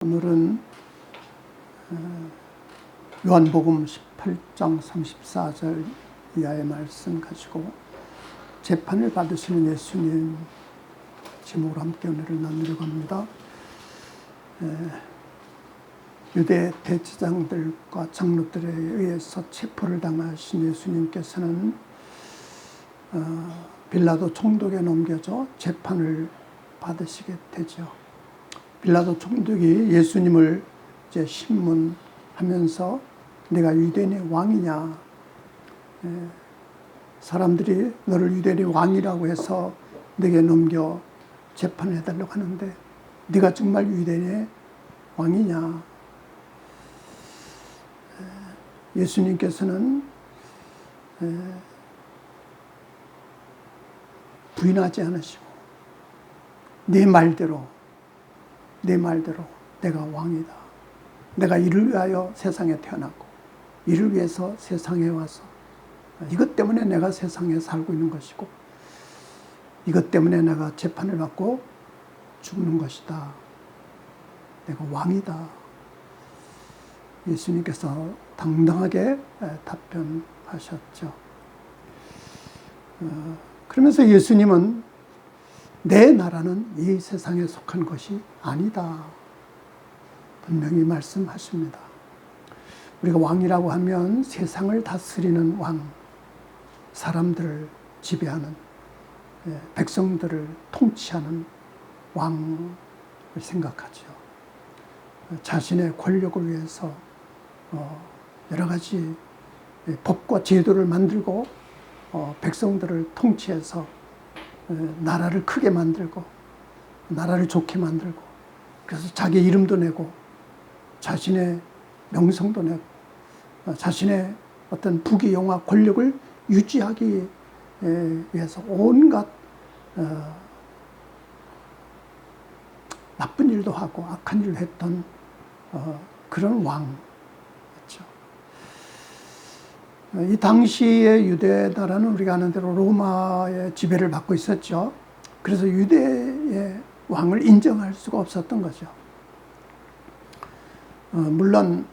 오늘은 요한복음 18장 34절 이하의 말씀 가지고 재판을 받으시는 예수님 제목으로 함께 은혜를 나누려고 합니다. 유대 대제사장들과 장로들에 의해서 체포를 당하신 예수님께서는 빌라도 총독에 넘겨져 재판을 받으시게 되죠. 빌라도 총독이 예수님을 이제 신문하면서 내가 유대인의 왕이냐, 사람들이 너를 유대인의 왕이라고 해서 내게 넘겨 재판을 해달라고 하는데 네가 정말 유대인의 왕이냐. 예수님께서는 부인하지 않으시고 네 말대로 내가 왕이다. 내가 이를 위하여 세상에 태어났고 이를 위해서 세상에 와서 이것 때문에 내가 세상에 살고 있는 것이고 이것 때문에 내가 재판을 받고 죽는 것이다. 내가 왕이다. 예수님께서 당당하게 답변하셨죠. 그러면서 예수님은 내 나라는 이 세상에 속한 것이 아니다. 분명히 말씀하십니다. 우리가 왕이라고 하면 세상을 다스리는 왕, 사람들을 지배하는, 백성들을 통치하는 왕을 생각하죠. 자신의 권력을 위해서 여러 가지 법과 제도를 만들고 백성들을 통치해서 나라를 크게 만들고 나라를 좋게 만들고 그래서 자기 이름도 내고 자신의 명성도 내고 자신의 어떤 부귀영화 권력을 유지하기 위해서 온갖 나쁜 일도 하고 악한 일을 했던 그런 왕이었죠. 이 당시의 유대 나라는 우리가 아는 대로 로마의 지배를 받고 있었죠. 그래서 유대의 왕을 인정할 수가 없었던 거죠. 물론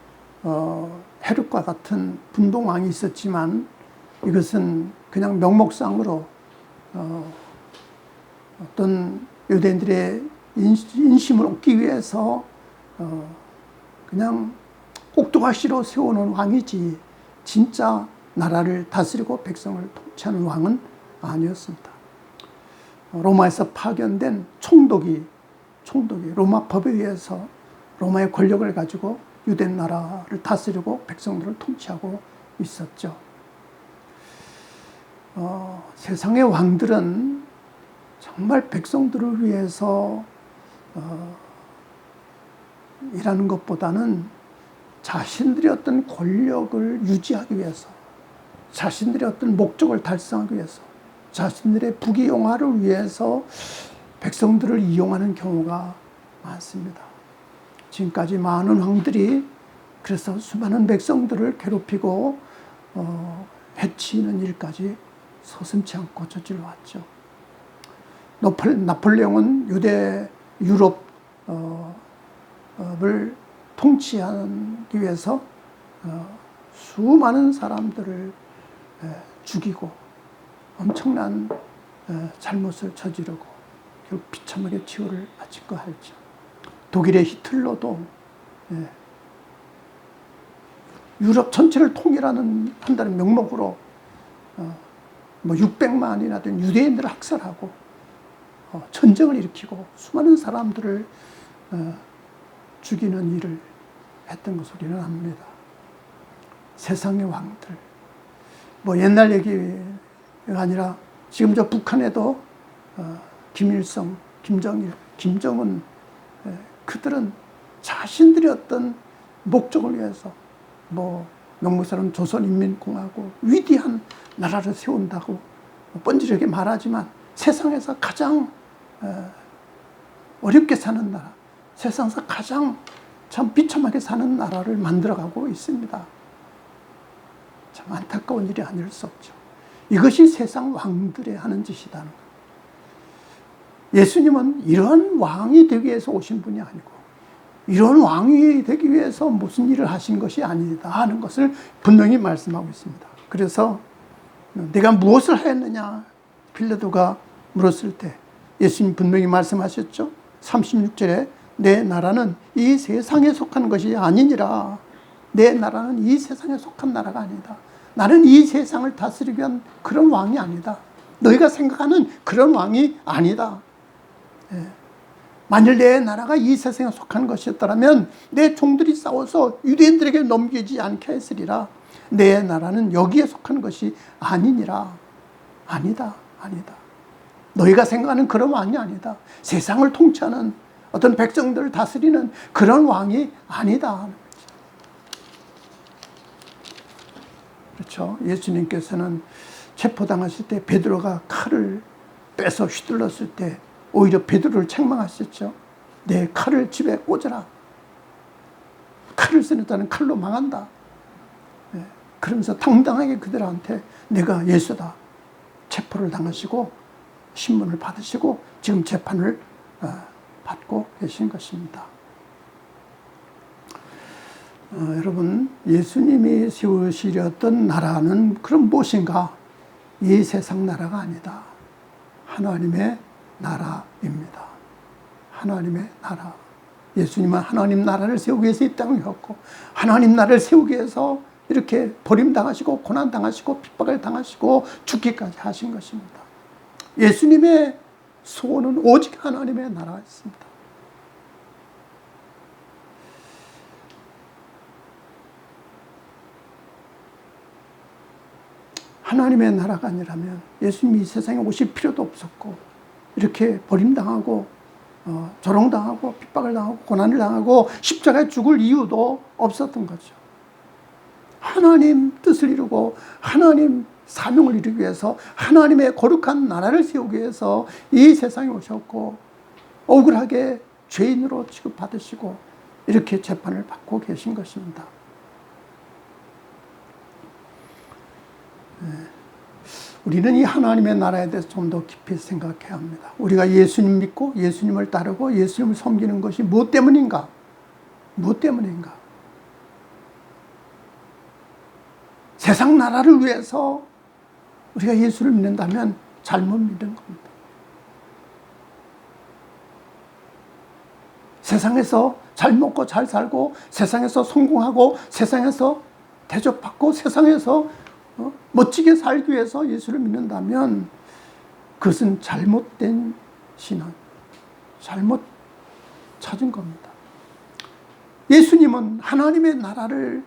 헤롯과 같은 분동왕이 있었지만 이것은 그냥 명목상으로 어떤 유대인들의 인심을 얻기 위해서 그냥 꼭두각시로 세우는 왕이지 진짜 나라를 다스리고 백성을 통치하는 왕은 아니었습니다. 로마에서 파견된 총독이 로마 법에 의해서 로마의 권력을 가지고 유대 나라를 다스리고 백성들을 통치하고 있었죠. 세상의 왕들은 정말 백성들을 위해서 일하는 것보다는 자신들의 어떤 권력을 유지하기 위해서, 자신들의 어떤 목적을 달성하기 위해서, 자신들의 부귀영화를 위해서 백성들을 이용하는 경우가 많습니다. 지금까지 많은 왕들이 그래서 수많은 백성들을 괴롭히고 해치는 일까지 서슴지 않고 저질러 왔죠. 나폴레옹은 유럽을 통치하기 위해서 수많은 사람들을 죽이고 엄청난 잘못을 저지르고 결국 비참하게 치유를 바친 거 알죠. 독일의 히틀러도 유럽 전체를 한다는 명목으로 600만이나 된 유대인들을 학살하고 전쟁을 일으키고 수많은 사람들을 죽이는 일을 했던 것으로 우리는 압니다. 세상의 왕들. 옛날 얘기가 아니라 지금 저 북한에도 김일성, 김정일, 김정은 그들은 자신들의 어떤 목적을 위해서 명목상으로는 조선인민공화국 위대한 나라를 세운다고 뻔질하게 말하지만 세상에서 가장 어렵게 사는 나라, 세상에서 가장 참 비참하게 사는 나라를 만들어가고 있습니다. 참 안타까운 일이 아닐 수 없죠. 이것이 세상 왕들의 하는 짓이라는 것. 예수님은 이런 왕이 되기 위해서 오신 분이 아니고 이런 왕이 되기 위해서 무슨 일을 하신 것이 아니다 하는 것을 분명히 말씀하고 있습니다. 그래서 내가 무엇을 하였느냐 빌라도가 물었을 때 예수님 분명히 말씀하셨죠. 36절에 내 나라는 이 세상에 속한 것이 아니니라. 내 나라는 이 세상에 속한 나라가 아니다. 나는 이 세상을 다스리기 위한 그런 왕이 아니다. 너희가 생각하는 그런 왕이 아니다. 예. 만일 내 나라가 이 세상에 속한 것이었다면 내 종들이 싸워서 유대인들에게 넘기지 않게 했으리라. 내 나라는 여기에 속한 것이 아니니라. 아니다. 아니다. 너희가 생각하는 그런 왕이 아니다. 세상을 통치하는 어떤 백성들을 다스리는 그런 왕이 아니다. 그렇죠. 예수님께서는 체포당하실 때 베드로가 칼을 빼서 휘둘렀을 때 오히려 베드로를 책망하셨죠. 내 칼을 집에 꽂아라. 칼을 쓰는 자는 칼로 망한다. 네. 그러면서 당당하게 그들한테 내가 예수다. 체포를 당하시고 신문을 받으시고 지금 재판을 받고 계신 것입니다. 여러분, 예수님이 세우시려던 나라는 그럼 무엇인가? 이 세상 나라가 아니다. 하나님의 나라입니다. 하나님의 나라. 예수님은 하나님 나라를 세우기 위해서 이 땅에 오셨고 하나님 나라를 세우기 위해서 이렇게 버림당하시고 고난당하시고 핍박을 당하시고 죽기까지 하신 것입니다. 예수님의 소원은 오직 하나님의 나라였습니다. 하나님의 나라가 아니라면 예수님이 이 세상에 오실 필요도 없었고 이렇게 버림당하고 조롱당하고 핍박을 당하고 고난을 당하고 십자가에 죽을 이유도 없었던 거죠. 하나님 뜻을 이루고 하나님 사명을 이루기 위해서 하나님의 거룩한 나라를 세우기 위해서 이 세상에 오셨고 억울하게 죄인으로 취급받으시고 이렇게 재판을 받고 계신 것입니다. 우리는 이 하나님의 나라에 대해서 좀 더 깊이 생각해야 합니다. 우리가 예수님 믿고 예수님을 따르고 예수님을 섬기는 것이 무엇 때문인가? 무엇 때문인가? 세상 나라를 위해서 우리가 예수를 믿는다면 잘못 믿는 겁니다. 세상에서 잘 먹고 잘 살고 세상에서 성공하고 세상에서 대접받고 세상에서 멋지게 살기 위해서 예수를 믿는다면 그것은 잘못된 신앙, 잘못 찾은 겁니다. 예수님은 하나님의 나라를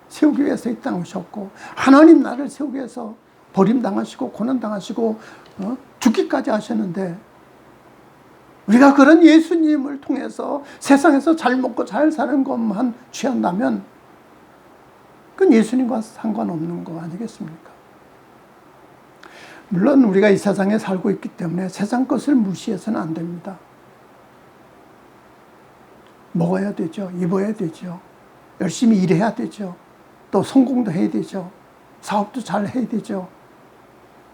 세우기 위해서 이 땅에 오셨고 하나님 나라를 세우기 위해서 버림당하시고 고난당하시고 죽기까지 하셨는데 우리가 그런 예수님을 통해서 세상에서 잘 먹고 잘 사는 것만 취한다면 그건 예수님과 상관없는 거 아니겠습니까? 물론 우리가 이 세상에 살고 있기 때문에 세상 것을 무시해서는 안 됩니다. 먹어야 되죠. 입어야 되죠. 열심히 일해야 되죠. 또 성공도 해야 되죠. 사업도 잘 해야 되죠.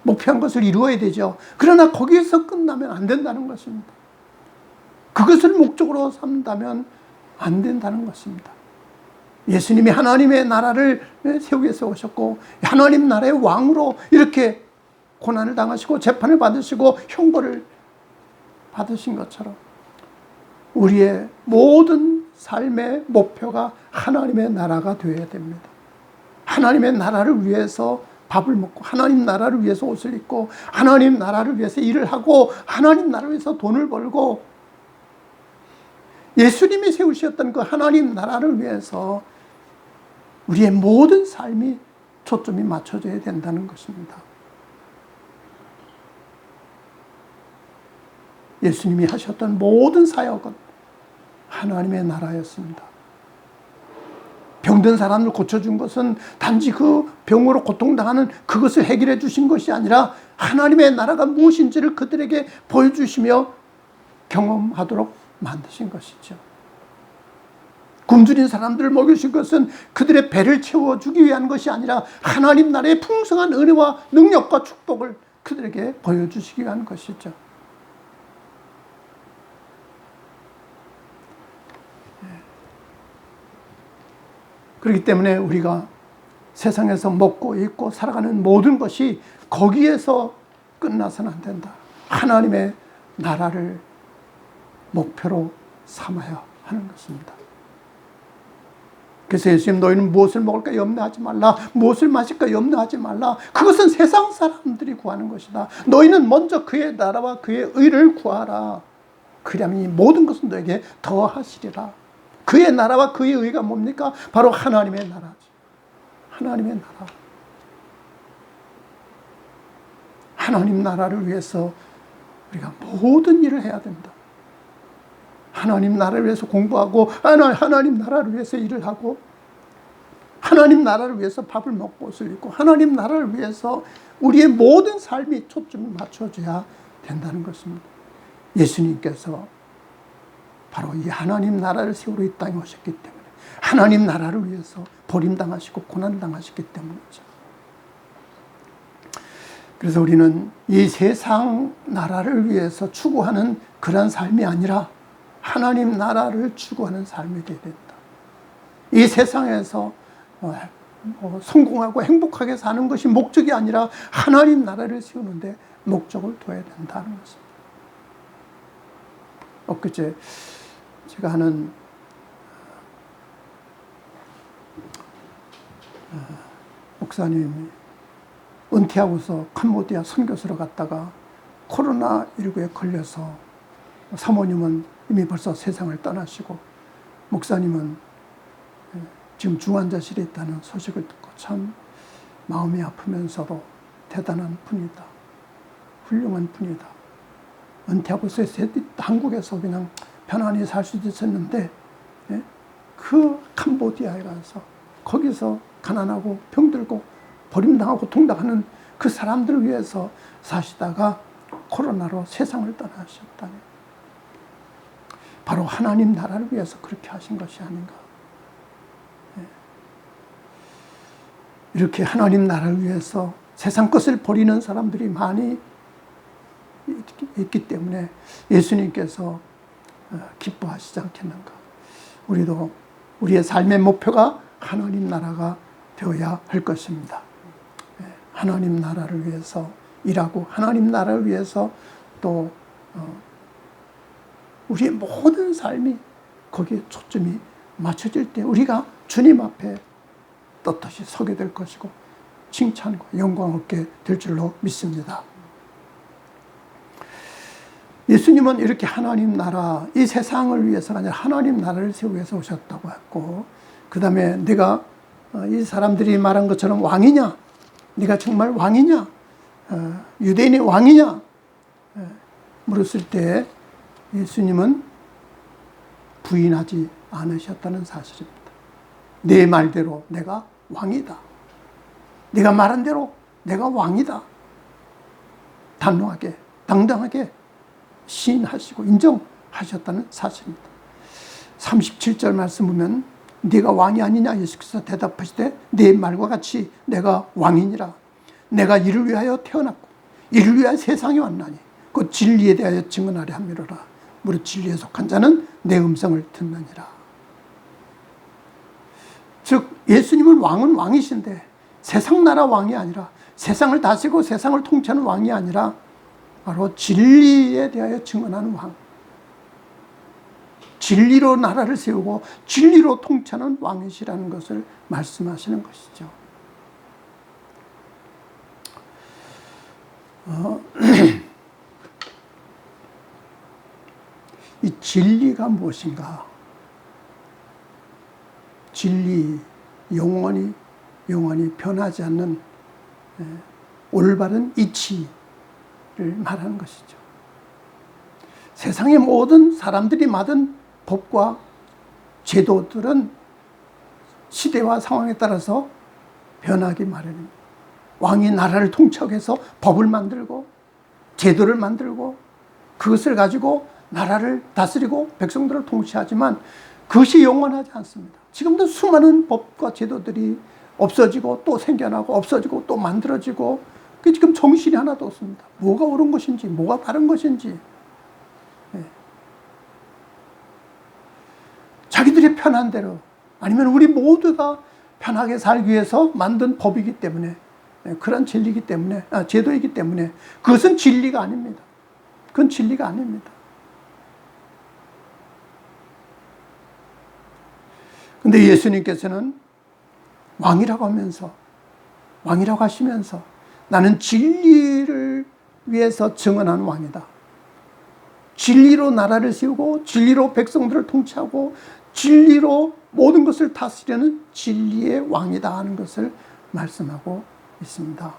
목표한 것을 이루어야 되죠. 그러나 거기에서 끝나면 안 된다는 것입니다. 그것을 목적으로 삼는다면 안 된다는 것입니다. 예수님이 하나님의 나라를 세우기 위해서 오셨고 하나님 나라의 왕으로 이렇게 고난을 당하시고 재판을 받으시고 형벌을 받으신 것처럼 우리의 모든 삶의 목표가 하나님의 나라가 되어야 됩니다. 하나님의 나라를 위해서 밥을 먹고 하나님 나라를 위해서 옷을 입고 하나님 나라를 위해서 일을 하고 하나님 나라를 위해서 돈을 벌고 예수님이 세우셨던 그 하나님 나라를 위해서 우리의 모든 삶이 초점이 맞춰져야 된다는 것입니다. 예수님이 하셨던 모든 사역은 하나님의 나라였습니다. 병든 사람을 고쳐준 것은 단지 그 병으로 고통당하는 그것을 해결해 주신 것이 아니라 하나님의 나라가 무엇인지를 그들에게 보여주시며 경험하도록 만드신 것이죠. 굶주린 사람들을 먹이신 것은 그들의 배를 채워주기 위한 것이 아니라 하나님 나라의 풍성한 은혜와 능력과 축복을 그들에게 보여주시기 위한 것이죠. 그렇기 때문에 우리가 세상에서 먹고 입고 살아가는 모든 것이 거기에서 끝나서는 안 된다. 하나님의 나라를 목표로 삼아야 하는 것입니다. 그래서 예수님, 너희는 무엇을 먹을까 염려하지 말라. 무엇을 마실까 염려하지 말라. 그것은 세상 사람들이 구하는 것이다. 너희는 먼저 그의 나라와 그의 의를 구하라. 그러면 이 모든 것은 너에게 더하시리라. 그의 나라와 그의 의가 뭡니까? 바로 하나님의 나라죠. 하나님의 나라. 하나님 나라를 위해서 우리가 모든 일을 해야 된다. 하나님 나라를 위해서 공부하고, 하나님 나라를 위해서 일을 하고, 하나님 나라를 위해서 밥을 먹고 옷을 입고, 하나님 나라를 위해서 우리의 모든 삶이 초점이 맞춰져야 된다는 것입니다. 예수님께서 바로 이 하나님 나라를 세우러 이 땅에 오셨기 때문에, 하나님 나라를 위해서 버림당하시고 고난당하셨기 때문이죠. 그래서 우리는 이 세상 나라를 위해서 추구하는 그런 삶이 아니라 하나님 나라를 추구하는 삶이 되어야 된다. 이 세상에서 성공하고 행복하게 사는 것이 목적이 아니라 하나님 나라를 세우는데 목적을 둬야 된다는 것입니다. 엊그제 제가 아는 목사님이 은퇴하고서 캄보디아 선교사로 갔다가 코로나19에 걸려서, 사모님은 이미 벌써 세상을 떠나시고 목사님은 지금 중환자실에 있다는 소식을 듣고 참 마음이 아프면서도 대단한 분이다. 훌륭한 분이다. 은퇴하고서 한국에서 그냥 편안히 살 수도 있었는데, 그 캄보디아에 가서 거기서 가난하고 병들고 버림당하고 고통당하는 그 사람들을 위해서 사시다가 코로나로 세상을 떠나셨다니, 바로 하나님 나라를 위해서 그렇게 하신 것이 아닌가. 이렇게 하나님 나라를 위해서 세상 것을 버리는 사람들이 많이 있기 때문에 예수님께서 기뻐하시지 않겠는가. 우리도 우리의 삶의 목표가 하나님 나라가 되어야 할 것입니다. 하나님 나라를 위해서 일하고, 하나님 나라를 위해서 또 우리의 모든 삶이 거기에 초점이 맞춰질 때 우리가 주님 앞에 떳떳이 서게 될 것이고 칭찬과 영광 얻게 될 줄로 믿습니다. 예수님은 이렇게 하나님 나라, 이 세상을 위해서가 아니라 하나님 나라를 세우기 위해서 오셨다고 했고, 그 다음에 네가 이 사람들이 말한 것처럼 왕이냐? 네가 정말 왕이냐? 유대인의 왕이냐? 물었을 때 예수님은 부인하지 않으셨다는 사실입니다. 내 말대로 내가 왕이다. 네가 말한 대로 내가 왕이다. 단호하게, 당당하게 시인하시고 인정하셨다는 사실입니다. 37절 말씀 보면, 네가 왕이 아니냐? 예수께서 대답하시되 네 말과 같이 내가 왕이니라. 내가 이를 위하여 태어났고 이를 위하여 세상에 왔나니 그 진리에 대하여 증언하려 함이로라. 무릇 진리에 속한 자는 내 음성을 듣느니라. 즉 예수님은 왕은 왕이신데 세상 나라 왕이 아니라, 세상을 다스리고 세상을 통치하는 왕이 아니라 바로 진리에 대하여 증언하는 왕, 진리로 나라를 세우고 진리로 통치하는 왕이시라는 것을 말씀하시는 것이죠. 이 진리가 무엇인가? 진리, 영원히 변하지 않는 올바른 이치를 말하는 것이죠. 세상의 모든 사람들이 만든 법과 제도들은 시대와 상황에 따라서 변하기 마련입니다. 왕이 나라를 통치하기 위해서 법을 만들고 제도를 만들고 그것을 가지고 나라를 다스리고 백성들을 통치하지만 그것이 영원하지 않습니다. 지금도 수많은 법과 제도들이 없어지고 또 생겨나고 없어지고 또 만들어지고, 그 지금 정신이 하나도 없습니다. 뭐가 옳은 것인지 뭐가 바른 것인지, 자기들이 편한 대로, 아니면 우리 모두가 편하게 살기 위해서 만든 법이기 때문에, 그런 진리이기 때문에, 제도이기 때문에 그것은 진리가 아닙니다. 그건 진리가 아닙니다. 근데 예수님께서는 왕이라고 하시면서 나는 진리를 위해서 증언하는 왕이다. 진리로 나라를 세우고 진리로 백성들을 통치하고 진리로 모든 것을 다스리는 진리의 왕이다 하는 것을 말씀하고 있습니다.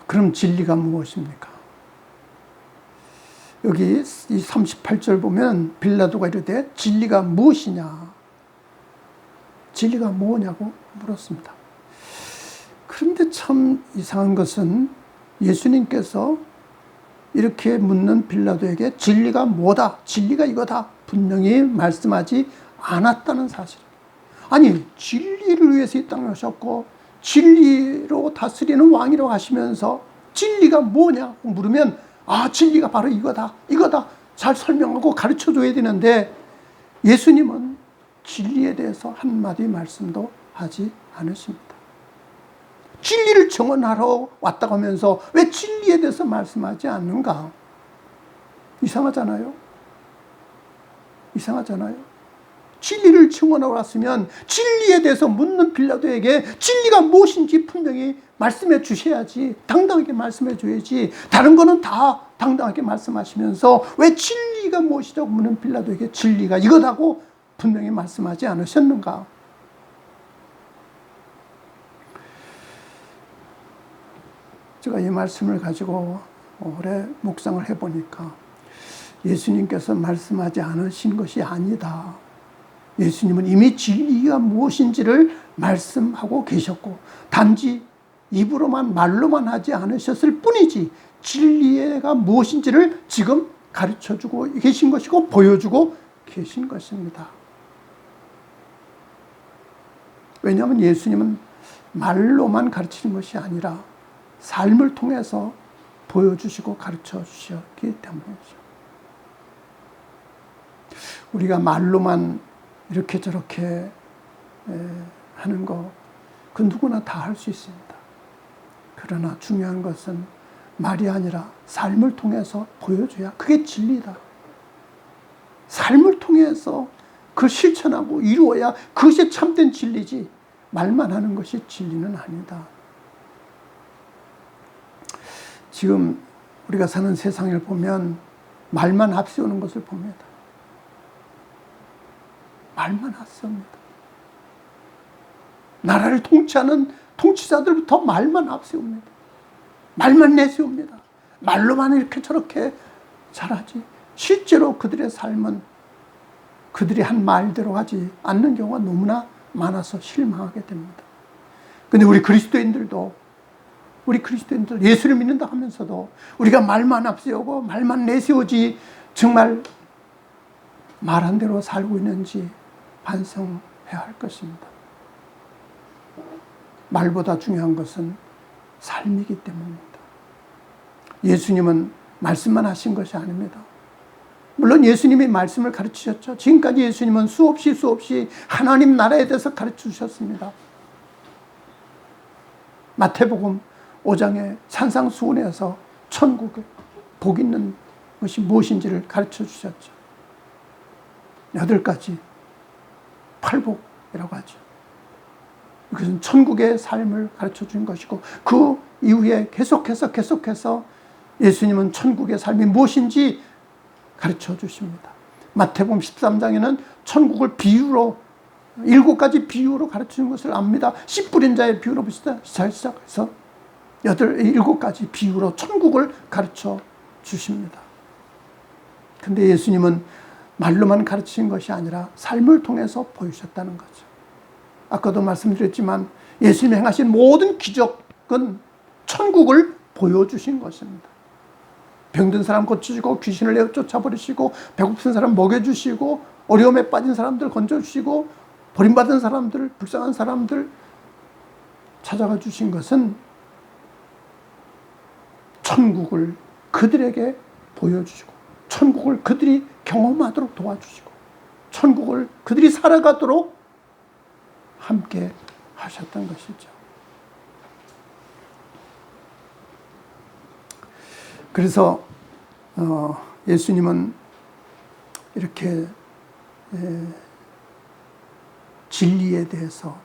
그럼 진리가 무엇입니까? 여기 이 38절 보면 빌라도가 이르되 진리가 무엇이냐? 진리가 뭐냐고 물었습니다. 그런데 참 이상한 것은 예수님께서 이렇게 묻는 빌라도에게 진리가 뭐다, 진리가 이거다 분명히 말씀하지 않았다는 사실. 아니, 진리를 위해서 이 땅에 오셨고 진리로 다스리는 왕이라고 하시면서 진리가 뭐냐고 물으면 진리가 바로 이거다 잘 설명하고 가르쳐줘야 되는데 예수님은 진리에 대해서 한마디 말씀도 하지 않으십니다. 진리를 증언하러 왔다고 하면서 왜 진리에 대해서 말씀하지 않는가? 이상하잖아요. 진리를 증언하러 왔으면 진리에 대해서 묻는 빌라도에게 진리가 무엇인지 분명히 말씀해 주셔야지, 당당하게 말씀해 줘야지. 다른 거는 다 당당하게 말씀하시면서 왜 진리가 무엇이라고 묻는 빌라도에게 진리가 이거다고 분명히 말씀하지 않으셨는가? 제가 이 말씀을 가지고 오래 묵상을 해보니까 예수님께서 말씀하지 않으신 것이 아니다. 예수님은 이미 진리가 무엇인지를 말씀하고 계셨고 단지 입으로만 말로만 하지 않으셨을 뿐이지 진리가 무엇인지를 지금 가르쳐주고 계신 것이고 보여주고 계신 것입니다. 왜냐하면 예수님은 말로만 가르치는 것이 아니라 삶을 통해서 보여주시고 가르쳐 주셨기 때문이죠. 우리가 말로만 이렇게 저렇게 하는 거, 그 누구나 다 할 수 있습니다. 그러나 중요한 것은 말이 아니라 삶을 통해서 보여줘야 그게 진리다. 삶을 통해서 그걸 실천하고 이루어야 그것이 참된 진리지 말만 하는 것이 진리는 아니다. 지금 우리가 사는 세상을 보면 말만 앞세우는 것을 봅니다. 말만 앞세웁니다. 나라를 통치하는 통치자들부터 말만 앞세웁니다. 말만 내세웁니다. 말로만 이렇게 저렇게 잘하지 실제로 그들의 삶은 그들이 한 말대로 하지 않는 경우가 너무나 많아서 실망하게 됩니다. 그런데 우리 그리스도인들 예수를 믿는다 하면서도 우리가 말만 앞세우고 말만 내세우지 정말 말한 대로 살고 있는지 반성해야 할 것입니다. 말보다 중요한 것은 삶이기 때문입니다. 예수님은 말씀만 하신 것이 아닙니다. 물론 예수님이 말씀을 가르치셨죠. 지금까지 예수님은 수없이 하나님 나라에 대해서 가르쳐 주셨습니다. 마태복음 5장의 산상수훈에서 천국에 복 있는 것이 무엇인지를 가르쳐 주셨죠. 8가지 팔복이라고 하죠. 그것은 천국의 삶을 가르쳐 준 것이고 그 이후에 계속해서 예수님은 천국의 삶이 무엇인지 가르쳐 주십니다. 마태복음 13장에는 천국을 비유로 7가지 비유로 가르치는 것을 압니다. 씨 뿌린 자의 비유로부터 시작해서 7가지 비유로 천국을 가르쳐 주십니다. 근데 예수님은 말로만 가르치신 것이 아니라 삶을 통해서 보여주셨다는 거죠. 아까도 말씀드렸지만 예수님이 행하신 모든 기적은 천국을 보여주신 것입니다. 병든 사람 고쳐주시고 귀신을 내어 쫓아버리시고 배고픈 사람 먹여주시고 어려움에 빠진 사람들 건져주시고 버림받은 사람들, 불쌍한 사람들 찾아가 주신 것은 천국을 그들에게 보여주시고 천국을 그들이 경험하도록 도와주시고 천국을 그들이 살아가도록 함께 하셨던 것이죠. 그래서 예수님은 이렇게 진리에 대해서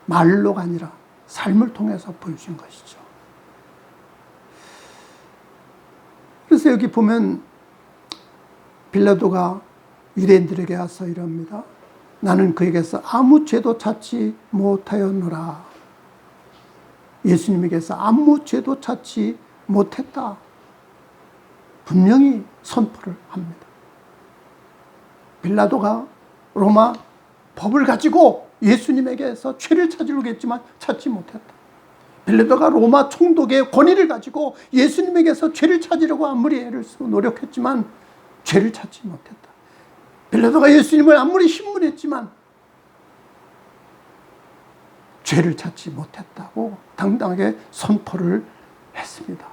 말로가 아니라 삶을 통해서 보여준 것이죠. 그래서 여기 보면 빌라도가 유대인들에게 와서 이럽니다. 나는 그에게서 아무 죄도 찾지 못하였노라. 예수님에게서 아무 죄도 찾지 못했다. 분명히 선포를 합니다. 빌라도가 로마 법을 가지고 예수님에게서 죄를 찾으려고 했지만 찾지 못했다. 빌라도가 로마 총독의 권위를 가지고 예수님에게서 죄를 찾으려고 아무리 애를 쓰고 노력했지만 죄를 찾지 못했다. 빌라도가 예수님을 아무리 신문했지만 죄를 찾지 못했다고 당당하게 선포를 했습니다.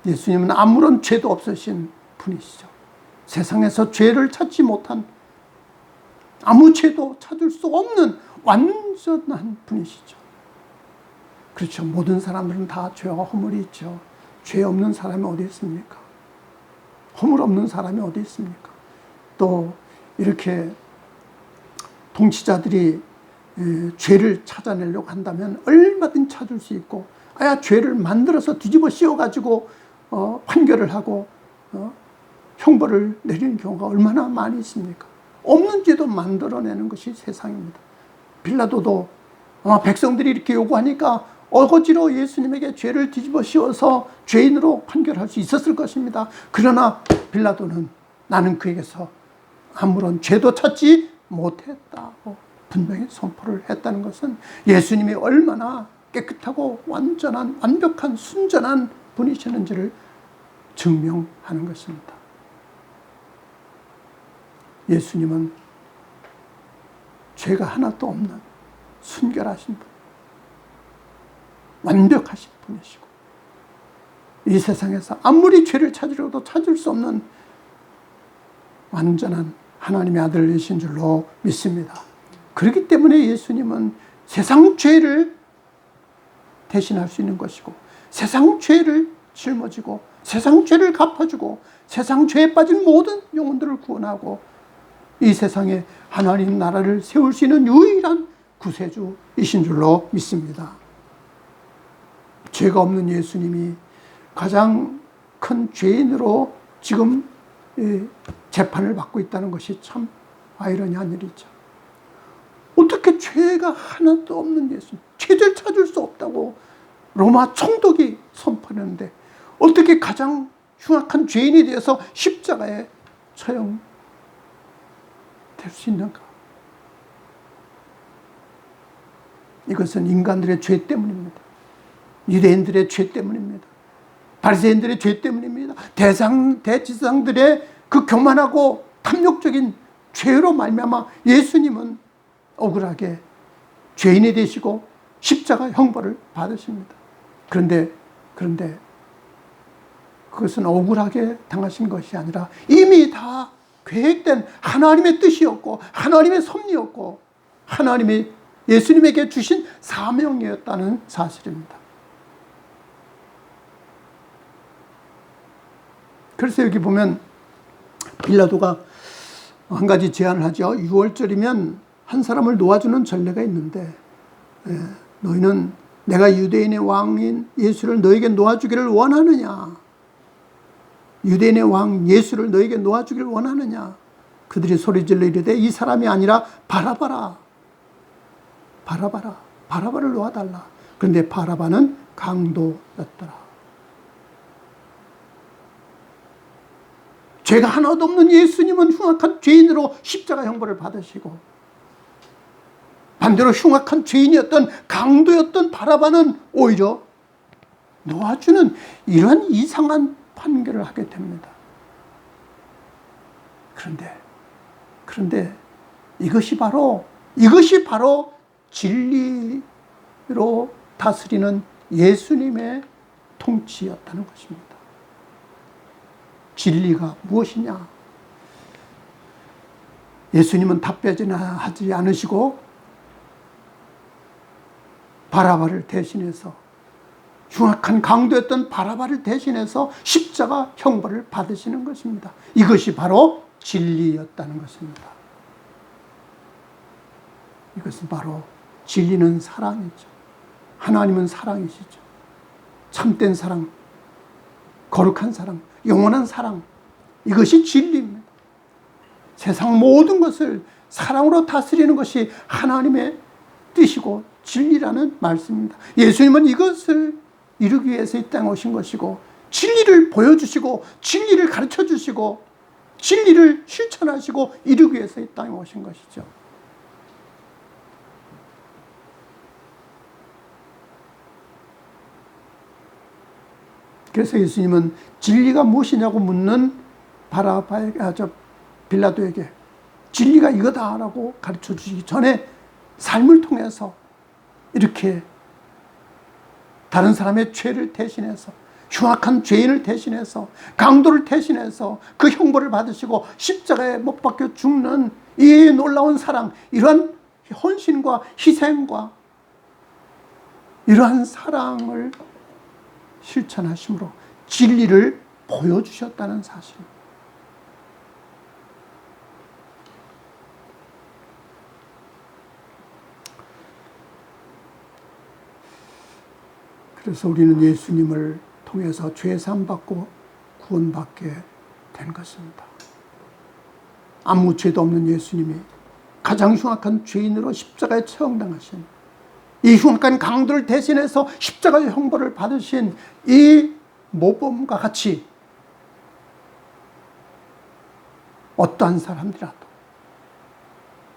예수님은 아무런 죄도 없으신 분이시죠. 세상에서 죄를 찾지 못한, 아무 죄도 찾을 수 없는 완전한 분이시죠. 그렇죠. 모든 사람들은 다 죄와 허물이 있죠. 죄 없는 사람이 어디 있습니까? 허물 없는 사람이 어디 있습니까? 또 이렇게 통치자들이 죄를 찾아내려고 한다면 얼마든 찾을 수 있고, 아야 죄를 만들어서 뒤집어 씌워가지고 판결을 하고 형벌을 내리는 경우가 얼마나 많이 있습니까? 없는 죄도 만들어내는 것이 세상입니다. 빌라도도 아마 백성들이 이렇게 요구하니까 어거지로 예수님에게 죄를 뒤집어 씌워서 죄인으로 판결할 수 있었을 것입니다. 그러나 빌라도는 나는 그에게서 아무런 죄도 찾지 못했다고 분명히 선포를 했다는 것은 예수님이 얼마나 깨끗하고 완전한, 완벽한, 순전한 분이시는지를 증명하는 것입니다. 예수님은 죄가 하나도 없는 순결하신 분, 완벽하신 분이시고, 이 세상에서 아무리 죄를 찾으려도 찾을 수 없는 완전한 하나님의 아들이신 줄로 믿습니다. 그렇기 때문에 예수님은 세상 죄를 대신할 수 있는 것이고, 세상 죄를 짊어지고, 세상 죄를 갚아주고, 세상 죄에 빠진 모든 영혼들을 구원하고, 이 세상에 하나님 나라를 세울 수 있는 유일한 구세주이신 줄로 믿습니다. 죄가 없는 예수님이 가장 큰 죄인으로 지금 재판을 받고 있다는 것이 참 아이러니한 일이죠. 어떻게 죄가 하나도 없는 예수님, 죄를 찾을 수 없다고 로마 총독이 선포했는데 어떻게 가장 흉악한 죄인이 되어서 십자가에 처형될 수 있는가? 이것은 인간들의 죄 때문입니다. 유대인들의 죄 때문입니다. 바리새인들의 죄 때문입니다. 대지상들의 그 교만하고 탐욕적인 죄로 말미암아 예수님은 억울하게 죄인이 되시고 십자가 형벌을 받으십니다. 그런데 그것은 억울하게 당하신 것이 아니라 이미 다 계획된 하나님의 뜻이었고, 하나님의 섭리였고, 하나님이 예수님에게 주신 사명이었다는 사실입니다. 그래서 여기 보면 빌라도가 한 가지 제안을 하죠. 6월절이면 한 사람을 놓아주는 전례가 있는데, 너희는 내가 유대인의 왕인 예수를 너에게 놓아주기를 원하느냐? 유대인의 왕 예수를 너에게 놓아주기를 원하느냐? 그들이 소리질러 이르되 이 사람이 아니라 바라바라. 바라바를 놓아달라. 그런데 바라바는 강도였더라. 죄가 하나도 없는 예수님은 흉악한 죄인으로 십자가 형벌을 받으시고, 반대로 흉악한 죄인이었던 강도였던 바라바는 오히려 놓아주는 이런 이상한 판결을 하게 됩니다. 그런데 이것이 바로 진리로 다스리는 예수님의 통치였다는 것입니다. 진리가 무엇이냐? 예수님은 답변이나 하지 않으시고 바라바를 대신해서, 흉악한 강도였던 바라바를 대신해서 십자가 형벌을 받으시는 것입니다. 이것이 바로 진리였다는 것입니다. 이것은 바로 진리는 사랑이죠. 하나님은 사랑이시죠. 참된 사랑, 거룩한 사랑, 영원한 사랑, 이것이 진리입니다. 세상 모든 것을 사랑으로 다스리는 것이 하나님의 뜻이고 진리라는 말씀입니다. 예수님은 이것을 이루기 위해서 이 땅에 오신 것이고, 진리를 보여주시고 진리를 가르쳐 주시고 진리를 실천하시고 이루기 위해서 이 땅에 오신 것이죠. 그래서 예수님은 진리가 무엇이냐고 묻는 빌라도에게 진리가 이거다라고 가르쳐 주시기 전에 삶을 통해서 이렇게 다른 사람의 죄를 대신해서, 흉악한 죄인을 대신해서, 강도를 대신해서 그 형벌을 받으시고 십자가에 못 박혀 죽는 이 놀라운 사랑, 이러한 헌신과 희생과 이러한 사랑을 실천하심으로 진리를 보여주셨다는 사실입니다. 그래서 우리는 예수님을 통해서 죄 사함받고 구원받게 된 것입니다. 아무 죄도 없는 예수님이 가장 흉악한 죄인으로 십자가에 처형당하신, 이 흉악한 강도를 대신해서 십자가의 형벌을 받으신 이 모범과 같이 어떠한 사람들이라도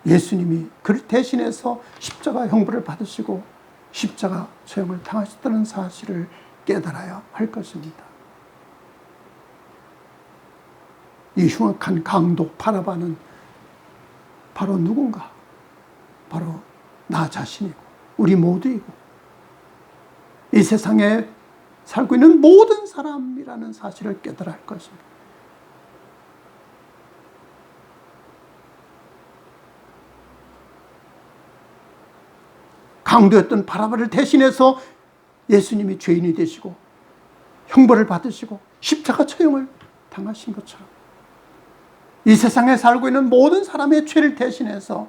예수님이 그를 대신해서 십자가 형벌을 받으시고 십자가 처형을 당하셨다는 사실을 깨달아야 할 것입니다. 이 흉악한 강도 바라바는 바로 누군가? 바로 나 자신이고 우리 모두이고 이 세상에 살고 있는 모든 사람이라는 사실을 깨달아야 할 것입니다. 강도였던 바라바를 대신해서 예수님이 죄인이 되시고 형벌을 받으시고 십자가 처형을 당하신 것처럼 이 세상에 살고 있는 모든 사람의 죄를 대신해서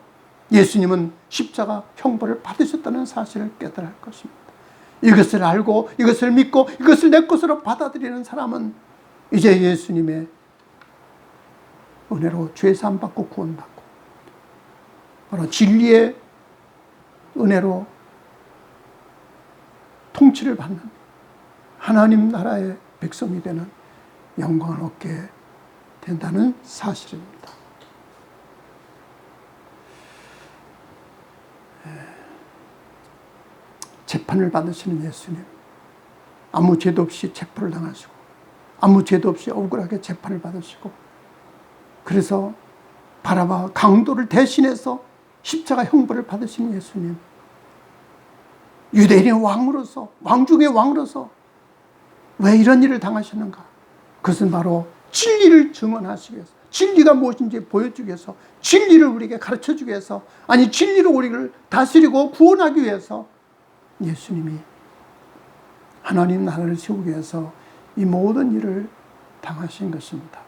예수님은 십자가 형벌을 받으셨다는 사실을 깨달아야 할 것입니다. 이것을 알고 이것을 믿고 이것을 내 것으로 받아들이는 사람은 이제 예수님의 은혜로 죄 사함 받고 구원받고 바로 진리의 은혜로 통치를 받는 하나님 나라의 백성이 되는 영광을 얻게 된다는 사실입니다. 재판을 받으시는 예수님, 아무 죄도 없이 체포를 당하시고 아무 죄도 없이 억울하게 재판을 받으시고 그래서 바라바 강도를 대신해서 십자가 형벌을 받으시는 예수님, 유대인의 왕으로서, 왕 중의 왕으로서 왜 이런 일을 당하셨는가? 그것은 바로 진리를 증언하시기 위해서, 진리가 무엇인지 보여주기 위해서, 진리를 우리에게 가르쳐주기 위해서, 아니 진리로 우리를 다스리고 구원하기 위해서 예수님이 하나님 나라를 세우기 위해서 이 모든 일을 당하신 것입니다.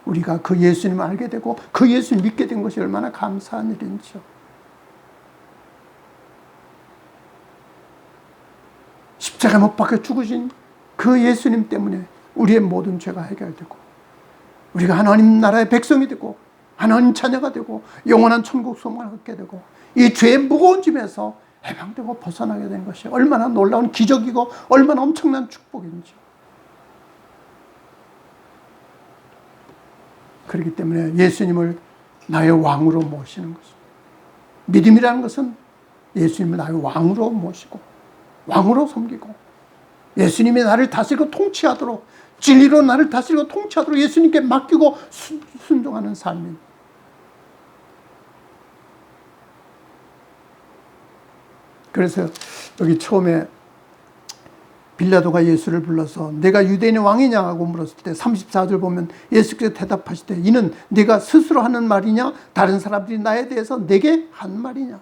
우리가 그 예수님을 알게 되고 그 예수를 믿게 된 것이 얼마나 감사한 일인지요. 십자가에 못 박혀 죽으신 그 예수님 때문에 우리의 모든 죄가 해결되고 우리가 하나님 나라의 백성이 되고 하나님 자녀가 되고 영원한 천국 소망을 갖게 되고 이 죄의 무거운 짐에서 해방되고 벗어나게 된 것이 얼마나 놀라운 기적이고 얼마나 엄청난 축복인지. 그렇기 때문에 예수님을 나의 왕으로 모시는 것입니다. 믿음이라는 것은 예수님을 나의 왕으로 모시고 왕으로 섬기고 예수님이 나를 다스리고 통치하도록, 진리로 나를 다스리고 통치하도록 예수님께 맡기고 순종하는 삶입니다. 그래서 여기 처음에 빌라도가 예수를 불러서 내가 유대인의 왕이냐 하고 물었을 때 34절 보면 예수께서 대답하시되 이는 네가 스스로 하는 말이냐 다른 사람들이 나에 대해서 내게 한 말이냐.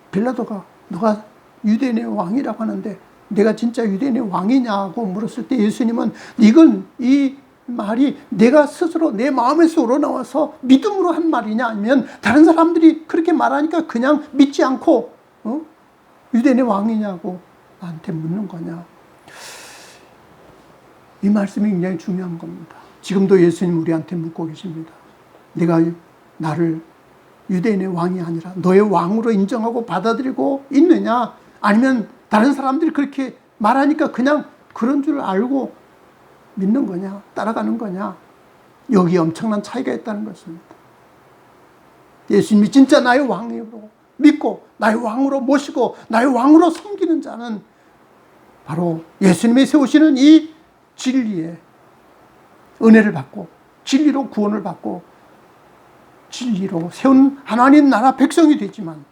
빌라도가 너가 유대인의 왕이라고 하는데 내가 진짜 유대인의 왕이냐 하고 물었을 때 예수님은 이건 이 말이 내가 스스로 내 마음에서 우러나와서 믿음으로 한 말이냐 아니면 다른 사람들이 그렇게 말하니까 그냥 믿지 않고 유대인의 왕이냐고 나한테 묻는 거냐. 이 말씀이 굉장히 중요한 겁니다. 지금도 예수님 우리한테 묻고 계십니다. 네가 나를 유대인의 왕이 아니라 너의 왕으로 인정하고 받아들이고 있느냐 아니면 다른 사람들이 그렇게 말하니까 그냥 그런 줄 알고 믿는 거냐 따라가는 거냐. 여기 엄청난 차이가 있다는 것입니다. 예수님이 진짜 나의 왕이고 믿고 나의 왕으로 모시고 나의 왕으로 섬기는 자는 바로 예수님이 세우시는 이 진리의 은혜를 받고 진리로 구원을 받고 진리로 세운 하나님 나라 백성이 되지만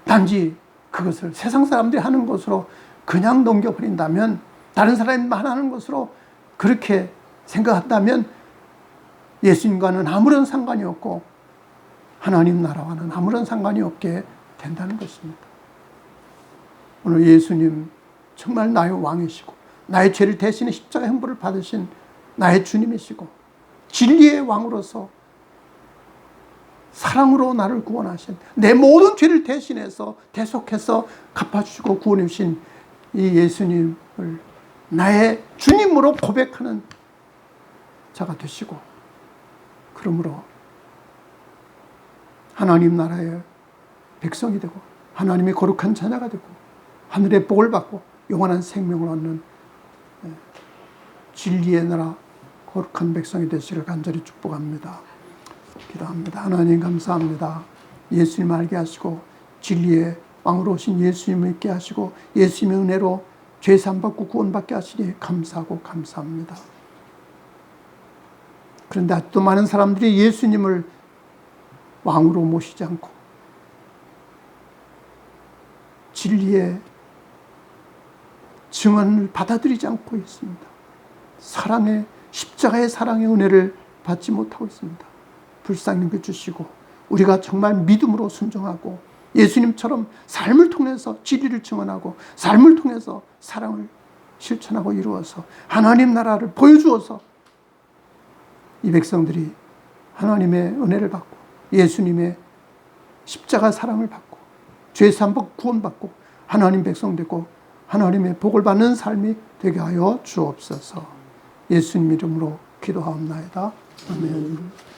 단지 그것을 세상 사람들이 하는 것으로 그냥 넘겨버린다면 다른 사람만 하는 것으로 그렇게 생각한다면 예수님과는 아무런 상관이 없고 하나님 나라와는 아무런 상관이 없게 된다는 것입니다. 오늘 예수님 정말 나의 왕이시고 나의 죄를 대신해 십자가 형벌을 받으신 나의 주님이시고 진리의 왕으로서 사랑으로 나를 구원하신 내 모든 죄를 대신해서 대속해서 갚아주시고 구원해 주신 이 예수님을 나의 주님으로 고백하는 자가 되시고 그러므로 하나님 나라의 백성이 되고 하나님의 거룩한 자녀가 되고 하늘의 복을 받고 영원한 생명을 얻는 진리의 나라 거룩한 백성이 되시기를 간절히 축복합니다. 기도합니다. 하나님 감사합니다. 예수님 알게 하시고 진리의 왕으로 오신 예수님을 있게 하시고 예수님의 은혜로 죄 사함받고 구원받게 하시니 감사하고 감사합니다. 그런데 아직도 많은 사람들이 예수님을 왕으로 모시지 않고 진리의 증언을 받아들이지 않고 있습니다. 사랑의 십자가의 사랑의 은혜를 받지 못하고 있습니다. 불쌍히 여겨주시고 우리가 정말 믿음으로 순종하고 예수님처럼 삶을 통해서 진리를 증언하고 삶을 통해서 사랑을 실천하고 이루어서 하나님 나라를 보여주어서 이 백성들이 하나님의 은혜를 받고 예수님의 십자가 사랑을 받고 죄사함 받고 구원받고 하나님 백성 되고 하나님의 복을 받는 삶이 되게 하여 주옵소서. 예수님 이름으로 기도하옵나이다. 아멘.